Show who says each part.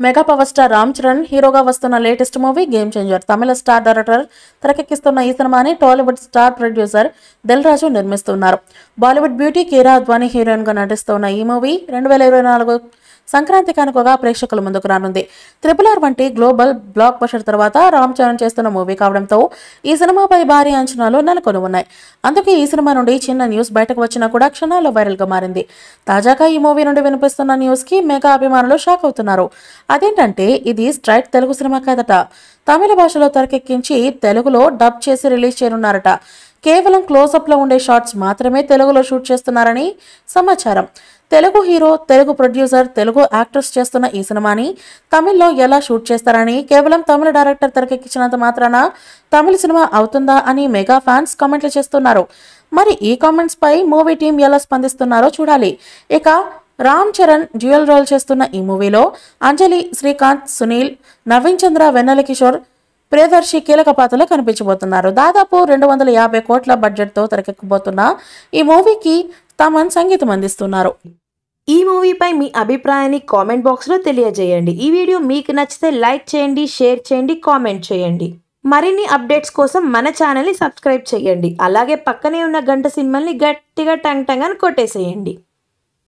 Speaker 1: Mega power star Ram Charan హీరోగా వస్తున్న latest movie game changer. తమిళ star director తెరకెక్కిస్తున్న ఈ సినిమాని టాలీవుడ్ స్టార్ ప్రొడ్యూసర్ దిల్ రాజు నిర్మిస్తున్నారు. బాలీవుడ్ బ్యూటీ కీరా అద్వానీ హీరోయిన్ గా నటిస్తున్న ఈ మూవీ 2024 సంక్రాంతి కానుకగా ప్రేక్షకుల ముందుకు రానుంది. RRR వంటి గ్లోబల్ బ్లాక్ బస్టర్ తర్వాత రామ్ చరణ్ చేస్తున్న మూవీ కావడంతో ఈ సినిమాపై భారీ అంచనాలు నెలకొని ఉన్నాయి. అందుకే ఈ సినిమా నుండి చిన్న న్యూస్ బయటకు వచ్చినా కూడా క్షణాల్లో వైరల్ గా మారింది. తాజాగా ఈ మూవీ నుండి వినిపిస్తున్న న్యూస్ కి మెగా అభిమానులు షాక్ అవుతున్నారు. అదేంటంటే ఇది స్ట్రైట్ తెలుగు సినిమా కాదట. తమిళ భాషలో తెరకెక్కించి తెలుగులో డబ్ చేసి రిలీజ్ చేయనున్నారట. కేవలం క్లోజప్ లో ఉండే షార్ట్స్ మాత్రమే తెలుగులో షూట్ చేస్తున్నారని సమాచారం. Telugu hero, Telugu producer, Telugu actors చేస్తున్న ఈ సినిమాని తమిళ్లో ఎలా షూట్ చేస్తారని, కేవలం తమిళ డైరెక్టర్ తెరకెక్కించినంత మాత్రాన తమిళ సినిమా అవుతుందా అని మెగా ఫ్యాన్స్ కామెంట్లు చేస్తున్నారు. మరి ఈ కామెంట్స్ పై మూవీ టీం ఎలా స్పందిస్తున్నారో చూడాలి. ఇక రామ్ చరణ్ డ్యూయల్ రోల్ చేస్తున్న ఈ మూవీలో అంజలి, శ్రీకాంత్, సునీల్, నవీన్ చంద్ర, వెన్నెల కిషోర్, ప్రియదర్శి కీలక పాత్రలో కనిపించబోతున్నారు. దాదాపు 250 కోట్ల బడ్జెట్ తో తెరకెక్కబోతున్న ఈ మూవీకి తమన్ సంగీతం అందిస్తున్నారు.
Speaker 2: ఈ మూవీపై మీ అభిప్రాయాన్ని కామెంట్ బాక్స్లో తెలియజేయండి. ఈ వీడియో మీకు నచ్చితే లైక్ చేయండి, షేర్ చేయండి, కామెంట్ చేయండి. మరిన్ని అప్డేట్స్ కోసం మన ఛానల్ని సబ్స్క్రైబ్ చేయండి. అలాగే పక్కనే ఉన్న గంట సింబల్ని గట్టిగా టంగ్ టంగ్ అని కొట్టేసేయండి.